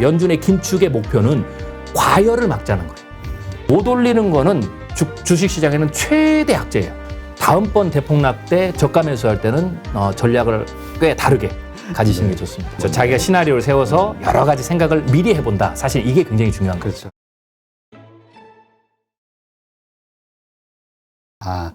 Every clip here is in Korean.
연준의 긴축의 목표는 과열을 막자는 거예요. 못 올리는 거는 주식시장에는 최대 악재예요. 다음번 대폭락 때 저가 매수할 때는 전략을 꽤 다르게 가지시는 게 좋습니다. 자기가 시나리오를 세워서 여러 가지 생각을 미리 해본다. 사실 이게 굉장히 중요한 거죠.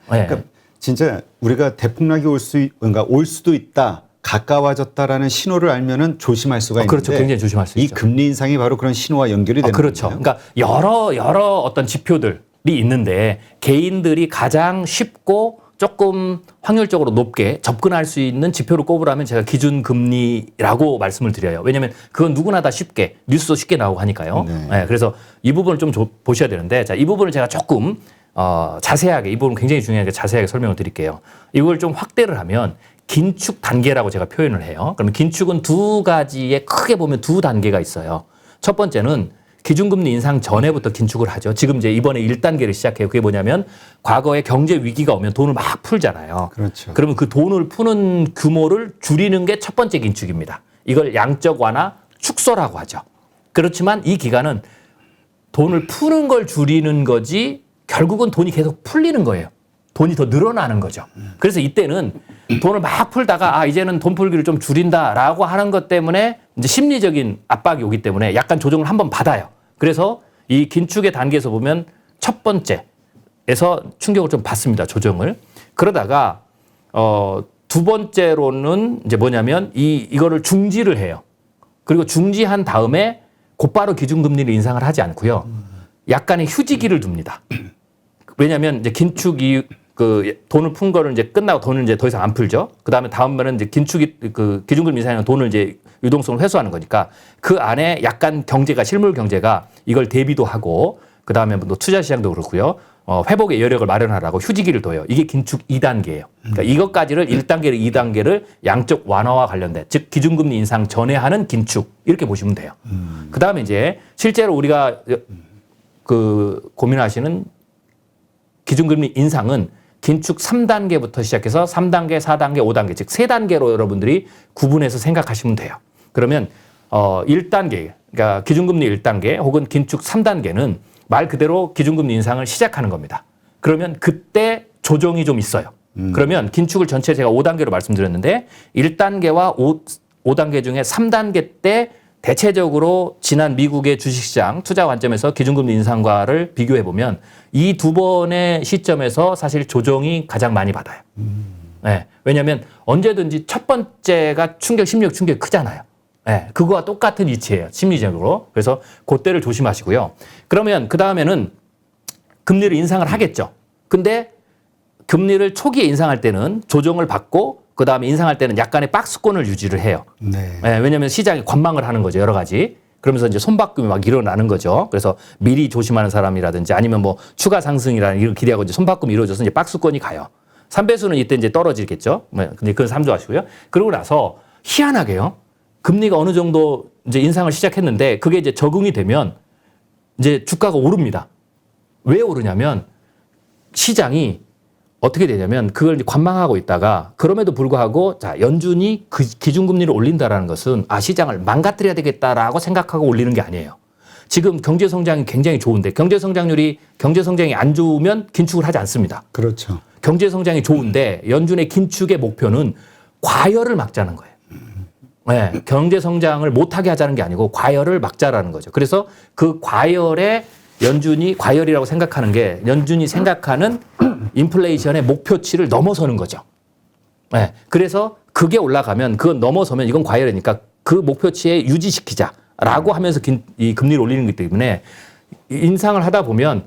그러니까 진짜 우리가 대폭락이 올 수도 있다. 가까워졌다라는 신호를 알면은 조심할 수가 있는데 그렇죠. 굉장히 조심할 수 있죠. 이 금리 인상이 바로 그런 신호와 연결이 되는 그렇죠. 거예요. 그러니까 여러 어떤 지표들이 있는데 개인들이 가장 쉽고 조금 확률적으로 높게 접근할 수 있는 지표를 꼽으라면 제가 기준금리라고 말씀을 드려요. 왜냐하면 그건 누구나 다 쉽게 뉴스도 쉽게 나오고 하니까요. 네, 그래서 이 부분을 좀 보셔야 되는데 자, 이 부분을 제가 조금 자세하게 이 부분 굉장히 중요하게 자세하게 설명을 드릴게요. 이걸 좀 확대를 하면 긴축 단계라고 제가 표현을 해요. 그러면 긴축은 두 가지에 크게 보면 두 단계가 있어요. 첫 번째는 기준금리 인상 전에부터 긴축을 하죠. 지금 이제 이번에 1단계를 시작해요. 그게 뭐냐면 과거에 경제 위기가 오면 돈을 막 풀잖아요. 그렇죠. 그러면 그 돈을 푸는 규모를 줄이는 게 첫 번째 긴축입니다. 이걸 양적 완화 축소라고 하죠. 그렇지만 이 기간은 돈을 푸는 걸 줄이는 거지 결국은 돈이 계속 풀리는 거예요. 돈이 더 늘어나는 거죠. 그래서 이때는 돈을 막 풀다가 이제는 돈 풀기를 좀 줄인다라고 하는 것 때문에 이제 심리적인 압박이 오기 때문에 약간 조정을 한번 받아요. 그래서 이 긴축의 단계에서 보면 첫 번째에서 충격을 좀 받습니다. 조정을. 그러다가 두 번째로는 이제 뭐냐면 이거를 중지를 해요. 그리고 중지한 다음에 곧바로 기준금리를 인상을 하지 않고요. 약간의 휴지기를 둡니다. 왜냐하면 이제 긴축이 돈을 푼 거를 이제 끝나고 돈을 이제 더 이상 안 풀죠. 그 다음에 다음번에는 이제 긴축이 기준금리 인상은 돈을 이제 유동성을 회수하는 거니까 그 안에 약간 경제가 실물 경제가 이걸 대비도 하고 그 다음에 또 투자 시장도 그렇고요. 회복의 여력을 마련하라고 휴지기를 둬요. 이게 긴축 2단계예요. 그러니까 이것까지를 1단계를 2단계를 양적 완화와 관련된 즉 기준금리 인상 전에 하는 긴축 이렇게 보시면 돼요. 그 다음에 이제 실제로 우리가 고민하시는 기준금리 인상은 긴축 3단계부터 시작해서 3단계, 4단계, 5단계 즉 3단계로 여러분들이 구분해서 생각하시면 돼요. 그러면 1단계 그러니까 기준금리 1단계 혹은 긴축 3단계는 말 그대로 기준금리 인상을 시작하는 겁니다. 그러면 그때 조정이 좀 있어요. 그러면 긴축을 전체 제가 5단계로 말씀드렸는데 1단계와 5단계 중에 3단계 때 대체적으로 지난 미국의 주식시장 투자 관점에서 기준금리 인상과를 비교해보면 이 두 번의 시점에서 사실 조정이 가장 많이 받아요. 네, 왜냐하면 언제든지 첫 번째가 심리적 충격이 크잖아요. 네, 그거와 똑같은 위치예요. 심리적으로. 그래서 그때를 조심하시고요. 그러면 그 다음에는 금리를 인상을 하겠죠. 근데 금리를 초기에 인상할 때는 조정을 받고 그 다음에 인상할 때는 약간의 박스권을 유지를 해요. 네, 왜냐하면 시장이 관망을 하는 거죠. 여러 가지. 그러면서 이제 손바꿈이 막 일어나는 거죠. 그래서 미리 조심하는 사람이라든지 아니면 뭐 추가 상승이라는 이런 기대하고 이제 손바꿈이 이루어져서 이제 박스권이 가요. 3배수는 이때 이제 떨어지겠죠. 근데 그건 참조하시고요. 그러고 나서 희한하게요. 금리가 어느 정도 이제 인상을 시작했는데 그게 이제 적응이 되면 이제 주가가 오릅니다. 왜 오르냐면 시장이 어떻게 되냐면 그걸 관망하고 있다가 그럼에도 불구하고 자 연준이 그 기준금리를 올린다라는 것은 시장을 망가뜨려야 되겠다라고 생각하고 올리는 게 아니에요. 지금 경제 성장이 굉장히 좋은데 경제 성장이 안 좋으면 긴축을 하지 않습니다. 그렇죠. 경제 성장이 좋은데 연준의 긴축의 목표는 과열을 막자는 거예요. 네, 경제 성장을 못하게 하자는 게 아니고 과열을 막자라는 거죠. 그래서 그 과열에 연준이 과열이라고 생각하는 게 연준이 생각하는 인플레이션의 목표치를 넘어서는 거죠. 네, 그래서 그게 올라가면 그건 넘어서면 이건 과열이니까 그 목표치에 유지시키자라고 하면서 이 금리를 올리는 거기 때문에 인상을 하다 보면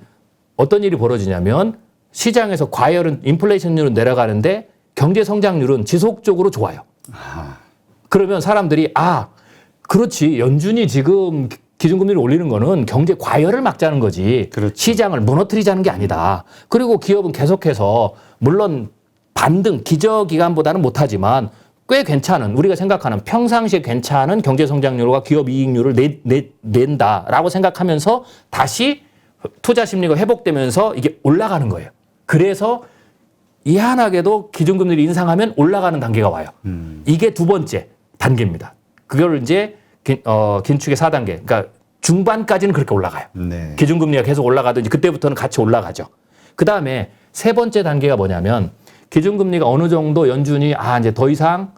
어떤 일이 벌어지냐면 시장에서 과열은 인플레이션율은 내려가는데 경제 성장률은 지속적으로 좋아요. 그러면 사람들이 그렇지 연준이 지금 기준금리를 올리는 거는 경제 과열을 막자는 거지. 그렇죠. 시장을 무너뜨리자는 게 아니다. 그리고 기업은 계속해서 물론 반등 기저기간보다는 못하지만 꽤 괜찮은 우리가 생각하는 평상시에 괜찮은 경제 성장률과 기업 이익률을 낸다라고 생각하면서 다시 투자 심리가 회복되면서 이게 올라가는 거예요. 그래서 희한하게도 기준금리를 인상하면 올라가는 단계가 와요. 이게 두 번째 단계입니다. 그걸 이제 긴축의 4단계. 그러니까 중반까지는 그렇게 올라가요. 네. 기준금리가 계속 올라가든지 그때부터는 같이 올라가죠. 그 다음에 세 번째 단계가 뭐냐면 기준금리가 어느 정도 연준이 이제 더 이상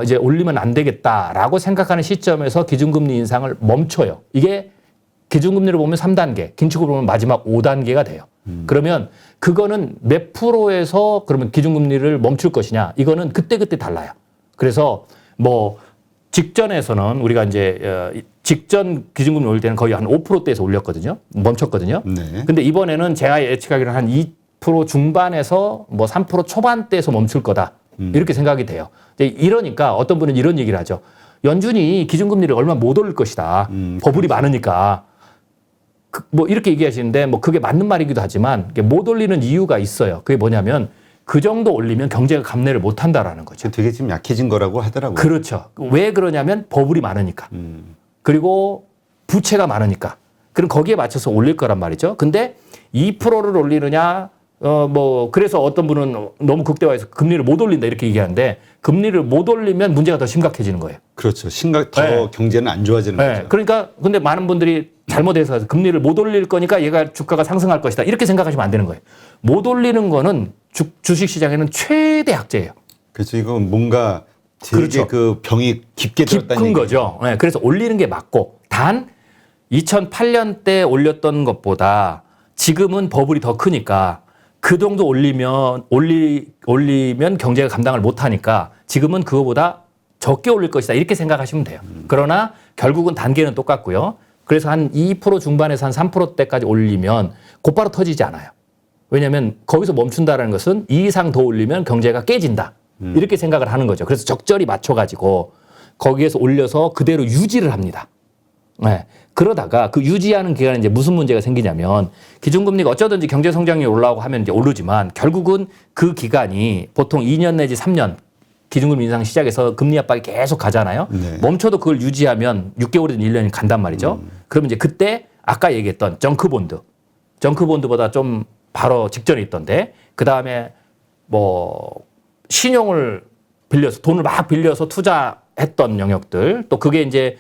이제 올리면 안 되겠다라고 생각하는 시점에서 기준금리 인상을 멈춰요. 이게 기준금리를 보면 3단계, 긴축을 보면 마지막 5단계가 돼요. 그러면 그거는 몇 프로에서 그러면 기준금리를 멈출 것이냐? 이거는 그때그때 달라요. 그래서 뭐 직전에서는 우리가 이제 직전 기준금리 올릴 때는 거의 한 5%대에서 올렸거든요. 멈췄거든요. 네. 근데 이번에는 제가 예측하기로는 한 2% 중반에서 뭐 3% 초반대에서 멈출 거다. 이렇게 생각이 돼요. 이러니까 어떤 분은 이런 얘기를 하죠. 연준이 기준금리를 얼마 못 올릴 것이다. 버블이 많으니까. 뭐 이렇게 얘기하시는데 뭐 그게 맞는 말이기도 하지만 못 올리는 이유가 있어요. 그게 뭐냐면 그 정도 올리면 경제가 감내를 못 한다라는 거죠. 되게 지금 약해진 거라고 하더라고요. 그렇죠. 왜 그러냐면 버블이 많으니까. 그리고 부채가 많으니까. 그럼 거기에 맞춰서 올릴 거란 말이죠. 근데 2%를 올리느냐, 그래서 어떤 분은 너무 극대화해서 금리를 못 올린다 이렇게 얘기하는데 금리를 못 올리면 문제가 더 심각해지는 거예요. 그렇죠. 더 경제는 안 좋아지는 거죠. 그러니까 근데 많은 분들이 잘못해서 금리를 못 올릴 거니까 얘가 주가가 상승할 것이다. 이렇게 생각하시면 안 되는 거예요. 못 올리는 거는 주식 시장에는 최대 악재예요. 그렇죠. 이거 뭔가 되게 그렇죠. 그 병이 깊게 들었다는 깊은 얘기죠. 거죠. 네, 그래서 올리는 게 맞고 단 2008년 때 올렸던 것보다 지금은 버블이 더 크니까 그 정도 올리면 경제가 감당을 못 하니까 지금은 그거보다 적게 올릴 것이다. 이렇게 생각하시면 돼요. 그러나 결국은 단계는 똑같고요. 그래서 한 2% 중반에서 한 3%대까지 올리면 곧바로 터지지 않아요. 왜냐하면 거기서 멈춘다는 것은 이 이상 더 올리면 경제가 깨진다. 이렇게 생각을 하는 거죠. 그래서 적절히 맞춰가지고 거기에서 올려서 그대로 유지를 합니다. 네. 그러다가 그 유지하는 기간에 이제 무슨 문제가 생기냐면 기준금리가 어쩌든지 경제 성장률이 올라오고 하면 이제 오르지만 결국은 그 기간이 보통 2년 내지 3년 기준금리 인상 시작해서 금리 압박이 계속 가잖아요. 네. 멈춰도 그걸 유지하면 6개월이든 1년이 간단 말이죠. 그러면 이제 그때 아까 얘기했던 정크본드보다 좀 바로 직전에 있던데 그다음에 뭐 신용을 빌려서 돈을 막 빌려서 투자했던 영역들 또 그게 이제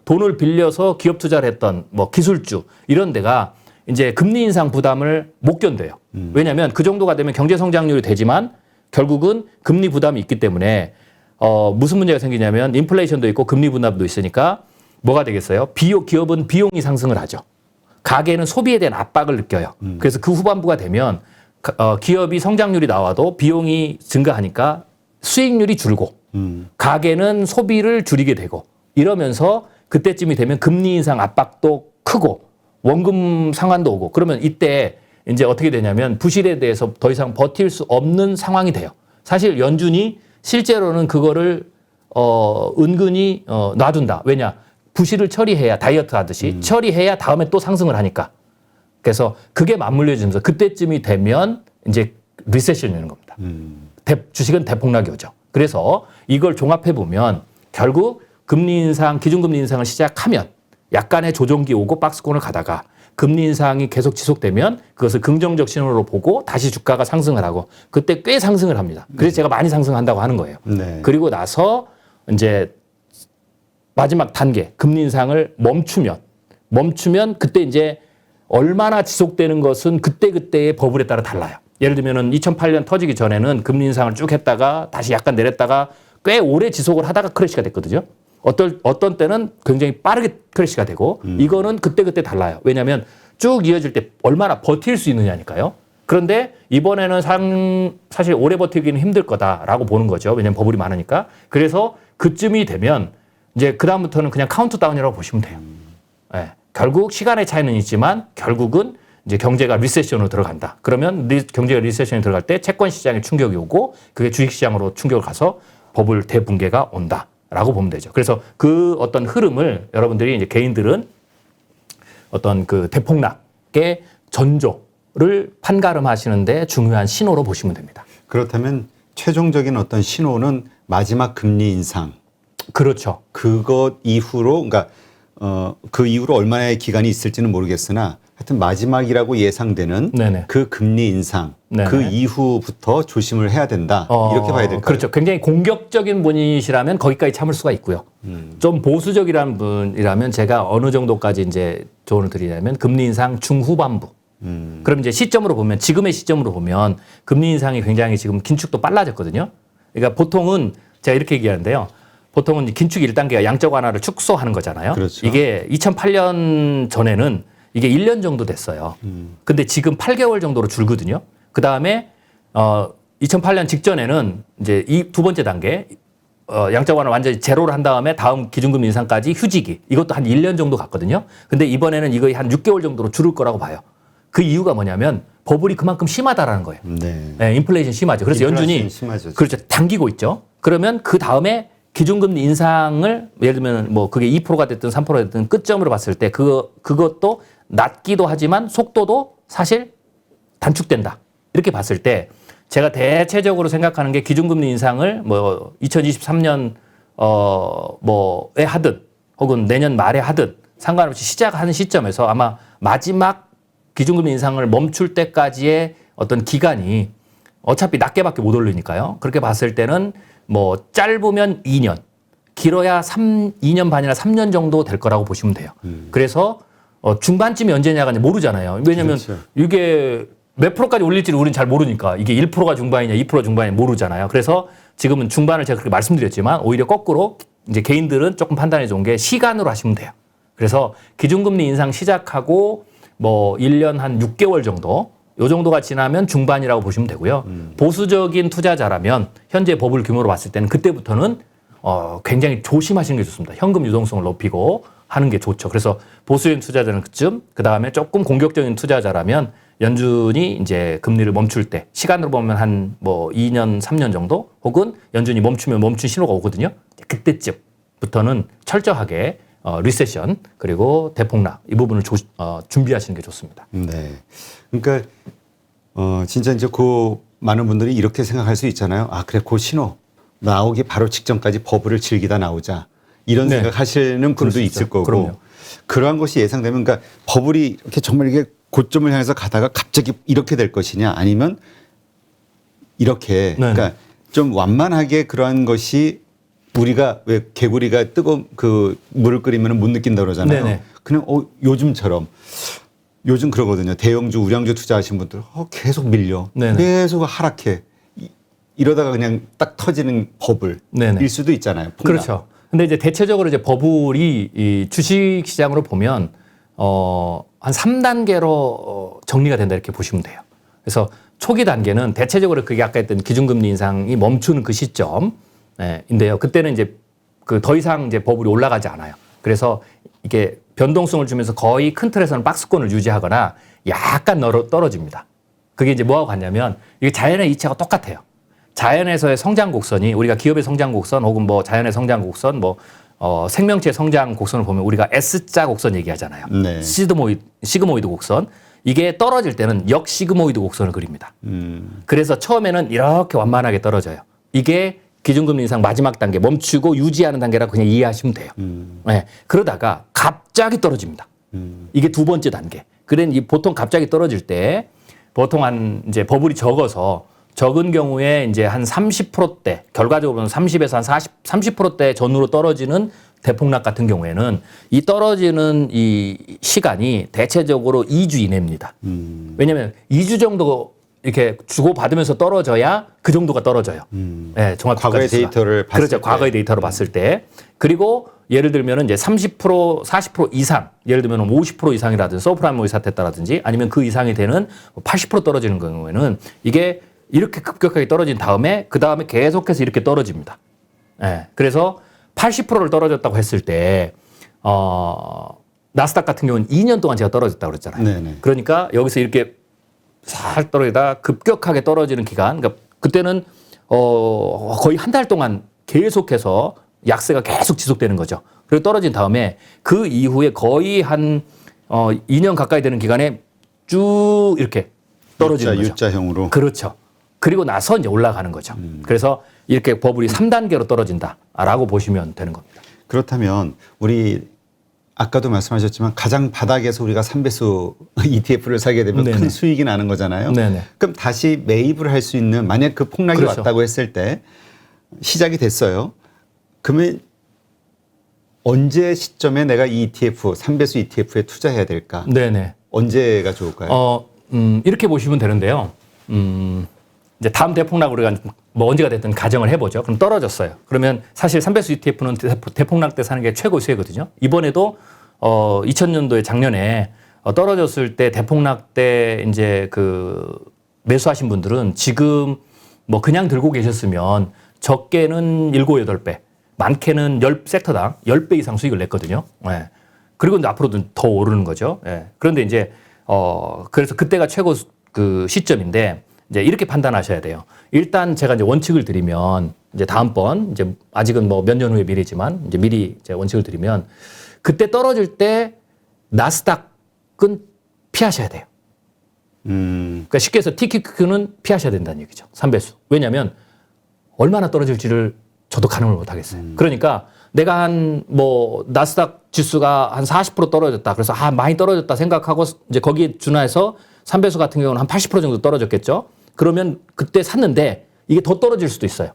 돈을 빌려서 기업 투자를 했던 뭐 기술주 이런 데가 이제 금리 인상 부담을 못 견뎌요. 왜냐하면 그 정도가 되면 경제 성장률이 되지만 결국은 금리 부담이 있기 때문에 무슨 문제가 생기냐면 인플레이션도 있고 금리 부담도 있으니까 뭐가 되겠어요? 기업은 비용이 상승을 하죠. 가게는 소비에 대한 압박을 느껴요. 그래서 그 후반부가 되면 기업이 성장률이 나와도 비용이 증가하니까 수익률이 줄고 가게는 소비를 줄이게 되고 이러면서 그때쯤이 되면 금리 인상 압박도 크고 원금 상환도 오고 그러면 이때 이제 어떻게 되냐면 부실에 대해서 더 이상 버틸 수 없는 상황이 돼요. 사실 연준이 실제로는 그거를 은근히 놔둔다. 왜냐? 부실을 처리해야 다이어트 하듯이 처리해야 다음에 또 상승을 하니까. 그래서 그게 맞물려지면서 그때쯤이 되면 이제 리세션이 오는 겁니다. 주식은 대폭락이 오죠. 그래서 이걸 종합해 보면 결국 금리 인상, 기준금리 인상을 시작하면 약간의 조정기 오고 박스권을 가다가 금리 인상이 계속 지속되면 그것을 긍정적 신호로 보고 다시 주가가 상승을 하고 그때 꽤 상승을 합니다. 그래서 제가 많이 상승한다고 하는 거예요. 네. 그리고 나서 이제 마지막 단계 금리 인상을 멈추면 그때 이제 얼마나 지속되는 것은 그때그때의 버블에 따라 달라요. 예를 들면은 2008년 터지기 전에는 금리 인상을 쭉 했다가 다시 약간 내렸다가 꽤 오래 지속을 하다가 크래시가 됐거든요. 어떤 때는 굉장히 빠르게 크래시가 되고 이거는 그때그때 달라요. 왜냐하면 쭉 이어질 때 얼마나 버틸 수 있느냐니까요. 그런데 이번에는 사실 오래 버티기는 힘들 거다라고 보는 거죠. 왜냐하면 버블이 많으니까. 그래서 그쯤이 되면 이제 그다음부터는 그냥 카운트다운이라고 보시면 돼요. 네. 결국 시간의 차이는 있지만 결국은 이제 경제가 리세션으로 들어간다. 그러면 경제가 리세션에 들어갈 때 채권 시장에 충격이 오고 그게 주식 시장으로 충격을 가서 버블 대붕괴가 온다라고 보면 되죠. 그래서 그 어떤 흐름을 여러분들이 이제 개인들은 어떤 그 대폭락의 전조를 판가름하시는데 중요한 신호로 보시면 됩니다. 그렇다면 최종적인 어떤 신호는 마지막 금리 인상. 그것 이후로 그러니까 그 이후로 얼마나의 기간이 있을지는 모르겠으나 하여튼 마지막이라고 예상되는 네네. 그 금리 인상 네네. 그 이후부터 조심을 해야 된다. 이렇게 봐야 될까요? 그렇죠. 굉장히 공격적인 분이시라면 거기까지 참을 수가 있고요. 좀 보수적이라는 분이라면 제가 어느 정도까지 이제 조언을 드리냐면 금리 인상 중후반부. 그럼 이제 시점으로 보면 지금의 시점으로 보면 금리 인상이 굉장히 지금 긴축도 빨라졌거든요. 그러니까 보통은 제가 이렇게 얘기하는데요. 보통은 긴축 1단계가 양적 완화를 축소하는 거잖아요. 그렇죠. 이게 2008년 전에는 이게 1년 정도 됐어요. 근데 지금 8개월 정도로 줄거든요. 그 다음에 2008년 직전에는 이제 이 두 번째 단계 양적 완화 완전히 제로를 한 다음에 다음 기준금리 인상까지 휴지기 이것도 한 1년 정도 갔거든요. 근데 이번에는 이거 한 6개월 정도로 줄을 거라고 봐요. 그 이유가 뭐냐면 버블이 그만큼 심하다라는 거예요. 네. 네, 인플레이션 심하죠. 그래서 연준이 심하죠. 그렇죠. 당기고 있죠. 그러면 그 다음에 기준금리 인상을 예를 들면 뭐 그게 2%가 됐든 3%가 됐든 끝점으로 봤을 때 그것도 낮기도 하지만 속도도 사실 단축된다. 이렇게 봤을 때 제가 대체적으로 생각하는 게 기준금리 인상을 뭐 2023년 뭐에 하든 혹은 내년 말에 하든 상관없이 시작하는 시점에서 아마 마지막 기준금리 인상을 멈출 때까지의 어떤 기간이 어차피 낮게밖에 못 올리니까요. 그렇게 봤을 때는 뭐 짧으면 2년, 길어야 2년 반이나 3년 정도 될 거라고 보시면 돼요. 그래서 중반쯤이 언제냐가 이제 모르잖아요. 왜냐하면 그렇죠. 이게 몇 프로까지 올릴지를 우리는 잘 모르니까 이게 1%가 중반이냐 2%가 중반이냐 모르잖아요. 그래서 지금은 중반을 제가 그렇게 말씀드렸지만 오히려 거꾸로 이제 개인들은 조금 판단해 좋은 게 시간으로 하시면 돼요. 그래서 기준금리 인상 시작하고 뭐 1년 한 6개월 정도 요 정도가 지나면 중반이라고 보시면 되고요. 보수적인 투자자라면 현재 버블 규모로 봤을 때는 그때부터는 굉장히 조심하시는 게 좋습니다. 현금 유동성을 높이고 하는 게 좋죠. 그래서 보수적인 투자자는 그쯤, 그 다음에 조금 공격적인 투자자라면 연준이 이제 금리를 멈출 때 시간으로 보면 한 뭐 2년, 3년 정도 혹은 연준이 멈추면 멈춘 신호가 오거든요. 그때쯤부터는 철저하게 리세션 그리고 대폭락 이 부분을 준비하시는 게 좋습니다. 네. 그러니까 진짜 이제 그 많은 분들이 이렇게 생각할 수 있잖아요. 아, 그래, 그 신호 나오기 바로 직전까지 버블을 즐기다 나오자. 이런 네. 생각하시는 분도 그럴 수 있을 있죠. 거고. 그럼요. 그러한 것이 예상되면 그러니까 버블이 이렇게 정말 이게 고점을 향해서 가다가 갑자기 이렇게 될 것이냐 아니면 이렇게 네네. 그러니까 좀 완만하게 그러한 것이 우리가 왜 개구리가 뜨거운 그 물을 끓이면 못 느낀다 그러잖아요. 네네. 그냥 요즘처럼 요즘 그러거든요. 대형주, 우량주 투자하신 분들 계속 밀려. 네네. 계속 하락해. 이러다가 그냥 딱 터지는 버블일 네네. 수도 있잖아요. 폭락. 그렇죠. 근데 이제 대체적으로 이제 버블이 이 주식 시장으로 보면 한 3단계로 정리가 된다 이렇게 보시면 돼요. 그래서 초기 단계는 대체적으로 그게 아까 했던 기준금리 인상이 멈추는 그 시점인데요. 그때는 이제 그 더 이상 이제 버블이 올라가지 않아요. 그래서 이게 변동성을 주면서 거의 큰 틀에서는 박스권을 유지하거나 약간 떨어집니다. 그게 이제 뭐하고 같냐면 이게 자연의 이치하고 똑같아요. 자연에서의 성장 곡선이 우리가 기업의 성장 곡선 혹은 뭐 자연의 성장 곡선 뭐 생명체의 성장 곡선을 보면 우리가 S자 곡선 얘기하잖아요. 네. 시그모이드 곡선. 이게 떨어질 때는 역시그모이드 곡선을 그립니다. 그래서 처음에는 이렇게 완만하게 떨어져요. 이게 기준금리 인상 마지막 단계 멈추고 유지하는 단계라고 그냥 이해하시면 돼요. 네. 그러다가 갑자기 떨어집니다. 이게 두 번째 단계. 그래 보통 갑자기 떨어질 때 보통 한 이제 버블이 적은 경우에 이제 한 30%대 결과적으로 보면 30에서 한 30%대 전후로 떨어지는 대폭락 같은 경우에는 이 떨어지는 이 시간이 대체적으로 2주 이내입니다. 왜냐하면 2주 정도 이렇게 주고받으면서 떨어져야 그 정도가 떨어져요. 네, 종합 과거의 데이터를 봤을 그렇죠. 때. 과거의 데이터로 봤을 때. 그리고 예를 들면 이제 30%, 40% 이상, 예를 들면 50% 이상이라든지 서브프라임 모의 사태다라든지 아니면 그 이상이 되는 80% 떨어지는 경우에는 이게 이렇게 급격하게 떨어진 다음에 그 다음에 계속해서 이렇게 떨어집니다. 네, 그래서 80%를 떨어졌다고 했을 때 나스닥 같은 경우는 2년 동안 제가 떨어졌다고 그랬잖아요. 네네. 그러니까 여기서 이렇게 살 떨어지다 급격하게 떨어지는 기간, 그러니까 그때는 거의 한 달 동안 계속해서 약세가 계속 지속되는 거죠. 그리고 떨어진 다음에 그 이후에 거의 한 2년 가까이 되는 기간에 쭉 이렇게 떨어지는 거죠. U자형으로. 그렇죠. 그리고 나서 이제 올라가는 거죠. 그래서 이렇게 버블이 3단계로 떨어진다라고 보시면 되는 겁니다. 그렇다면 우리 아까도 말씀하셨지만 가장 바닥에서 우리가 3배수 ETF를 사게 되면 네네. 큰 수익이 나는 거잖아요. 네네. 그럼 다시 매입을 할 수 있는 만약 그 폭락이 그렇죠. 왔다고 했을 때 시작이 됐어요. 그러면 언제 시점에 내가 이 ETF, 3배수 ETF에 투자해야 될까? 네네. 언제가 좋을까요? 이렇게 보시면 되는데요. 이제 다음 대폭락 우리가 뭐 언제가 됐든 가정을 해보죠. 그럼 떨어졌어요. 그러면 사실 3배수 ETF는 대폭락 때 사는 게 최고 수혜거든요. 이번에도 2000년도에 작년에 떨어졌을 때 대폭락 때 이제 그 매수하신 분들은 지금 뭐 그냥 들고 계셨으면 적게는 7, 8배, 많게는 10섹터당 10배 이상 수익을 냈거든요. 예. 그리고 이제 앞으로도 더 오르는 거죠. 예. 그런데 이제 그래서 그때가 최고 그 시점인데 이제 이렇게 판단하셔야 돼요. 일단 제가 이제 원칙을 드리면 이제 다음번 이제 아직은 뭐 몇 년 후의 미래지만 이제 미리 이제 원칙을 드리면 그때 떨어질 때 나스닥은 피하셔야 돼요. 그러니까 쉽게 해서 TQQ는 피하셔야 된다는 얘기죠. 3배수. 왜냐하면 얼마나 떨어질지를 저도 가늠을 못 하겠어요. 그러니까 내가 한 뭐 나스닥 지수가 한 40% 떨어졌다. 그래서 많이 떨어졌다 생각하고 이제 거기에 준해서 3배수 같은 경우는 한 80% 정도 떨어졌겠죠. 그러면 그때 샀는데 이게 더 떨어질 수도 있어요.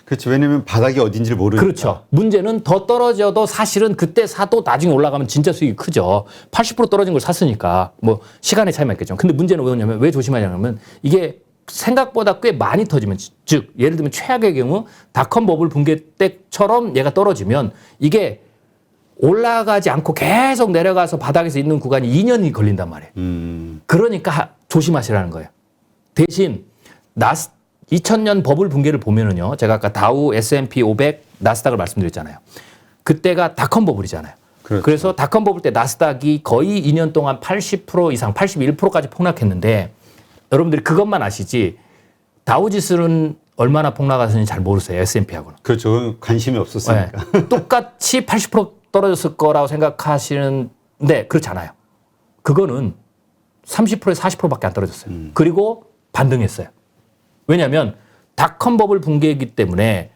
그렇죠. 왜냐하면 바닥이 어딘지를 모르니까. 그렇죠. 문제는 더 떨어져도 사실은 그때 사도 나중에 올라가면 진짜 수익이 크죠. 80% 떨어진 걸 샀으니까 뭐 시간의 차이만 있겠죠. 근데 문제는 뭐냐면 왜 조심하냐면 이게 생각보다 꽤 많이 터지면 즉 예를 들면 최악의 경우 닷컴 버블 붕괴 때처럼 얘가 떨어지면 이게 올라가지 않고 계속 내려가서 바닥에서 있는 구간이 2년이 걸린단 말이에요. 그러니까 조심하시라는 거예요. 대신 2000년 버블 붕괴를 보면은요. 제가 아까 다우, S&P 500, 나스닥을 말씀드렸잖아요. 그때가 닷컴 버블이잖아요. 그렇죠. 그래서 닷컴 버블 때 나스닥이 거의 2년 동안 80% 이상, 81%까지 폭락했는데 여러분들이 그것만 아시지 다우 지수는 얼마나 폭락하셨는지 잘 모르세요. S&P하고는. 그렇죠. 관심이 없었으니까. 네. 똑같이 80% 떨어졌을 거라고 생각하시는데 그렇지 않아요. 그거는 30%에서 40%밖에 안 떨어졌어요. 그리고 반등했어요. 왜냐하면 닷컴 버블 붕괴이기 때문에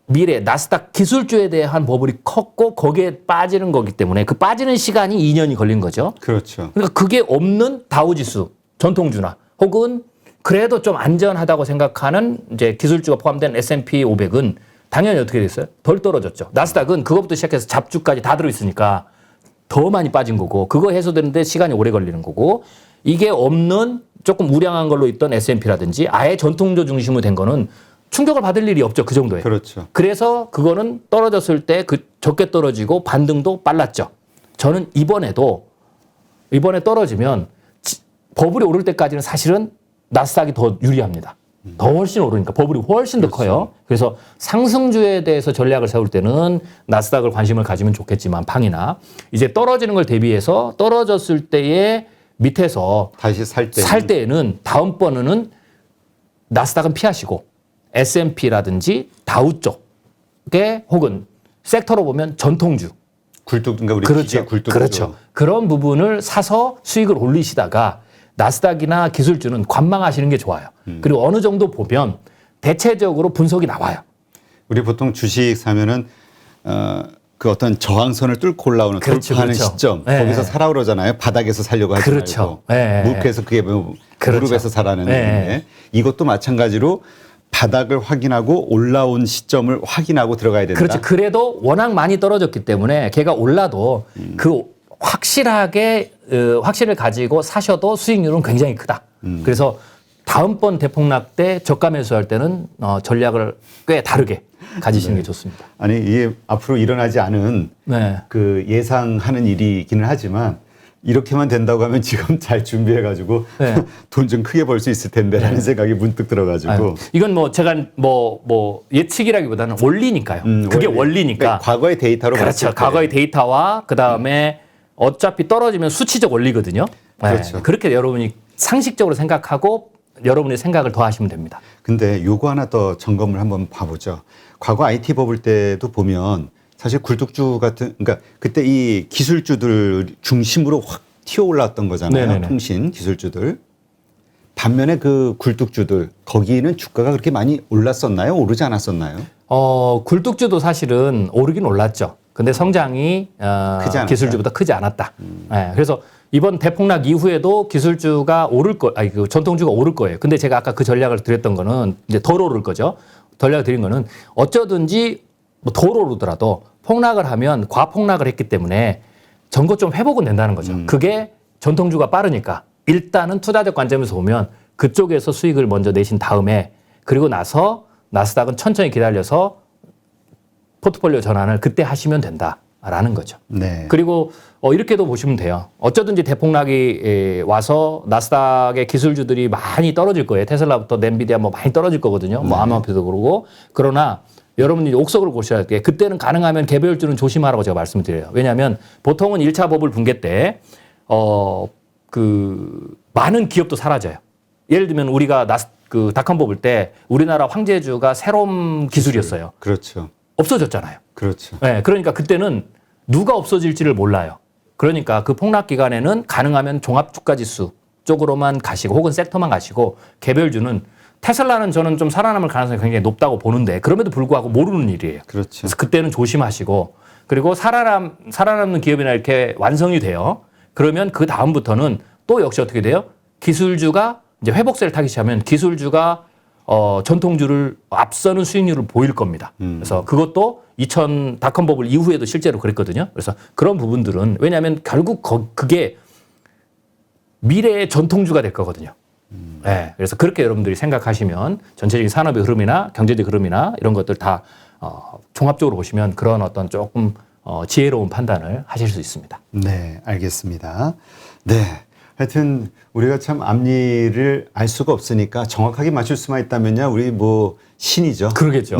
미래 나스닥 기술주에 대한 버블이 컸고 거기에 빠지는 거기 때문에 그 빠지는 시간이 2년이 걸린 거죠. 그렇죠. 그러니까 그게 없는 다우지수, 전통주나 혹은 그래도 좀 안전하다고 생각하는 이제 기술주가 포함된 S&P 500은 당연히 어떻게 됐어요? 덜 떨어졌죠. 나스닥은 그것부터 시작해서 잡주까지 다 들어있으니까 더 많이 빠진 거고 그거 해소되는데 시간이 오래 걸리는 거고 이게 없는 조금 우량한 걸로 있던 S&P라든지 아예 전통주 중심으로 된 거는 충격을 받을 일이 없죠. 그 정도에. 그렇죠. 그래서 그거는 떨어졌을 때 그 적게 떨어지고 반등도 빨랐죠. 저는 이번에 떨어지면 버블이 오를 때까지는 사실은 나스닥이 더 유리합니다. 더 훨씬 오르니까 버블이 훨씬 더 커요. 그래서 상승주에 대해서 전략을 세울 때는 나스닥을 관심을 가지면 좋겠지만 팡이나 이제 떨어지는 걸 대비해서 떨어졌을 때에 밑에서 다시 살 때에는 다음번에는 나스닥은 피하시고 S&P라든지 다우 쪽에 혹은 섹터로 보면 전통주 굴뚝, 그러니까 우리 그렇죠. 기계 굴뚝. 그렇죠. 그런 부분을 사서 수익을 올리시다가 나스닥이나 기술주는 관망하시는 게 좋아요. 그리고 어느 정도 보면 대체적으로 분석이 나와요. 우리 보통 주식 사면은 그 어떤 저항선을 뚫고 올라오는 그렇죠, 돌파하는 그렇죠. 시점 네. 거기서 사라 그러잖아요. 바닥에서 살려고 하지 그렇죠. 말고 네. 무크에서 그게 뭐 그렇죠. 무릎에서 사라는 네. 얘기인데 이것도 마찬가지로 바닥을 확인하고 올라온 시점을 확인하고 들어가야 된다. 그렇죠. 그래도 워낙 많이 떨어졌기 때문에 걔가 올라도 그 확실을 가지고 사셔도 수익률은 굉장히 크다. 그래서 다음번 대폭락 때 저가 매수할 때는 전략을 꽤 다르게 가지시는 게 좋습니다. 아니 이게 앞으로 일어나지 않은 네. 그 예상하는 일이기는 하지만 이렇게만 된다고 하면 지금 잘 준비해가지고 네. 돈 좀 크게 벌 수 있을 텐데라는 생각이 문득 들어가지고 아유, 이건 뭐 제가 뭐 예측이라기보다는 원리니까요. 그게 원리니까. 그러니까 과거의 데이터로 그렇죠. 봤을 때. 과거의 데이터와 그 다음에 어차피 떨어지면 수치적 원리거든요. 그렇죠. 네. 그렇게 여러분이 상식적으로 생각하고 여러분의 생각을 더 하시면 됩니다. 근데 요거 하나 더 점검을 한번 봐보죠. 과거 IT 버블 때도 보면 사실 굴뚝주 같은, 그러니까 그때 이 기술주들 중심으로 확 튀어 올랐던 거잖아요. 네네네. 통신 기술주들. 반면에 그 굴뚝주들 거기는 주가가 그렇게 많이 올랐었나요? 오르지 않았었나요? 굴뚝주도 사실은 오르긴 올랐죠. 근데 성장이 크지 않았다. 기술주보다 크지 않았다. 예, 그래서 이번 대폭락 이후에도 기술주가 그 전통주가 오를 거예요. 근데 제가 아까 그 전략을 드렸던 거는 이제 덜 오를 거죠. 전략을 드린 거는 어쩌든지 뭐 덜 오르더라도 폭락을 하면 과폭락을 했기 때문에 전고 좀 회복은 된다는 거죠. 그게 전통주가 빠르니까 일단은 투자적 관점에서 보면 그쪽에서 수익을 먼저 내신 다음에 그리고 나서 나스닥은 천천히 기다려서 포트폴리오 전환을 그때 하시면 된다라는 거죠. 네. 그리고 이렇게도 보시면 돼요. 어쩌든지 대폭락이 와서 나스닥의 기술주들이 많이 떨어질 거예요. 테슬라부터 엔비디아 뭐 많이 떨어질 거거든요. 뭐 암호화폐도 그러고. 그러나 여러분이 옥석을 보셔야 할 게 그때는 가능하면 개별주는 조심하라고 제가 말씀을 드려요. 왜냐하면 보통은 1차 버블 붕괴 때 많은 기업도 사라져요. 예를 들면 우리가 닷컴 버블 때 우리나라 황제주가 새로운 기술이었어요. 그렇죠. 없어졌잖아요. 그렇죠. 네, 그러니까 그때는 누가 없어질지를 몰라요. 그러니까 그 폭락 기간에는 가능하면 종합주가지수 쪽으로만 가시고 혹은 섹터만 가시고 개별주는 테슬라는 저는 좀 살아남을 가능성이 굉장히 높다고 보는데 그럼에도 불구하고 모르는 일이에요. 그렇죠. 그래서 그때는 조심하시고 그리고 살아남는 기업이나 이렇게 완성이 돼요. 그러면 그 다음부터는 또 역시 어떻게 돼요? 기술주가 이제 회복세를 타기 시작하면 기술주가 전통주를 앞서는 수익률을 보일 겁니다. 그래서 그것도 2000 닷컴 버블 이후에도 실제로 그랬거든요. 그래서 그런 부분들은 왜냐하면 결국 그게 미래의 전통주가 될 거거든요. 네, 그래서 그렇게 여러분들이 생각하시면 전체적인 산업의 흐름이나 경제적 흐름이나 이런 것들 다 종합적으로 보시면 그런 어떤 조금 지혜로운 판단을 하실 수 있습니다. 네, 알겠습니다. 네. 하여튼 우리가 참 앞일을 알 수가 없으니까 정확하게 맞출 수만 있다면요, 우리 뭐 신이죠. 그러겠죠.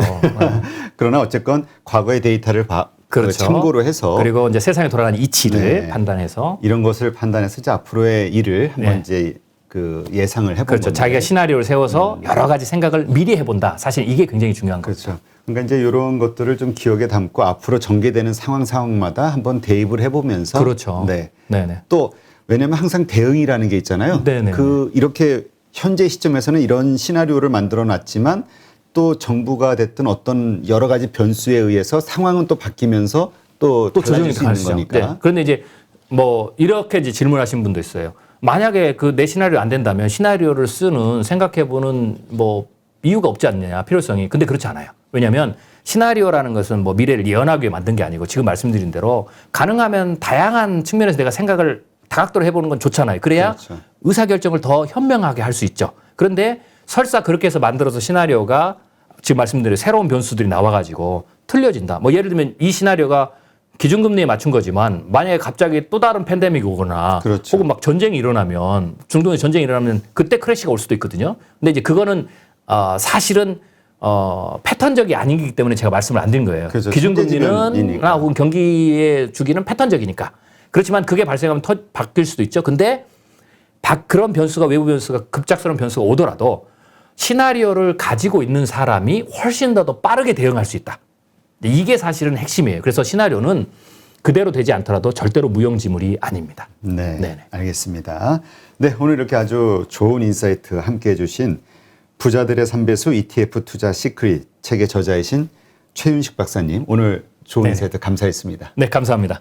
그러나 어쨌건 과거의 데이터를 그렇죠. 참고로 해서 그리고 이제 세상에 돌아가는 이치를 네. 판단해서 이런 것을 판단해서 이제 앞으로의 일을 한번 네. 이제 그 예상을 해본 그렇죠. 건데. 자기가 시나리오를 세워서 여러 가지 생각을 미리 해본다. 사실 이게 굉장히 중요한 거죠. 그렇죠. 그러니까 이제 이런 것들을 좀 기억에 담고 앞으로 전개되는 상황마다 한번 대입을 해보면서 그렇죠. 네. 네네. 또 왜냐하면 항상 대응이라는 게 있잖아요. 네네. 이렇게 현재 시점에서는 이런 시나리오를 만들어 놨지만 또 정부가 됐든 어떤 여러 가지 변수에 의해서 상황은 또 바뀌면서 또 조정이 달라질 수 있는 가능하죠. 거니까. 네. 그런데 이제 뭐 이렇게 이제 질문하신 분도 있어요. 만약에 그 내 시나리오 안 된다면 시나리오를 쓰는 생각해보는 뭐 이유가 없지 않느냐 필요성이. 근데 그렇지 않아요. 왜냐하면 시나리오라는 것은 뭐 미래를 예언하기 위해 만든 게 아니고 지금 말씀드린 대로 가능하면 다양한 측면에서 내가 생각을 다각도로 해보는 건 좋잖아요. 그래야 그렇죠. 의사결정을 더 현명하게 할 수 있죠. 그런데 설사 그렇게 해서 만들어서 시나리오가 지금 말씀드린 새로운 변수들이 나와가지고 틀려진다. 뭐 예를 들면 이 시나리오가 기준금리에 맞춘 거지만 만약에 갑자기 또 다른 팬데믹이 오거나 그렇죠. 혹은 막 전쟁이 일어나면 중동에 전쟁이 일어나면 그때 크래시가 올 수도 있거든요. 근데 이제 그거는 사실은 패턴적이 아니기 때문에 제가 말씀을 안 드린 거예요. 그렇죠. 기준금리는 선제지변이니까. 혹은 경기의 주기는 패턴적이니까. 그렇지만 그게 발생하면 바뀔 수도 있죠. 근데 그런 변수가 외부 변수가 급작스러운 변수가 오더라도 시나리오를 가지고 있는 사람이 훨씬 더 빠르게 대응할 수 있다. 이게 사실은 핵심이에요. 그래서 시나리오는 그대로 되지 않더라도 절대로 무용지물이 아닙니다. 네, 네네. 알겠습니다. 네, 오늘 이렇게 아주 좋은 인사이트 함께해 주신 부자들의 3배수 ETF 투자 시크릿 책의 저자이신 최윤식 박사님, 오늘 좋은 네네. 인사이트 감사했습니다. 네, 감사합니다.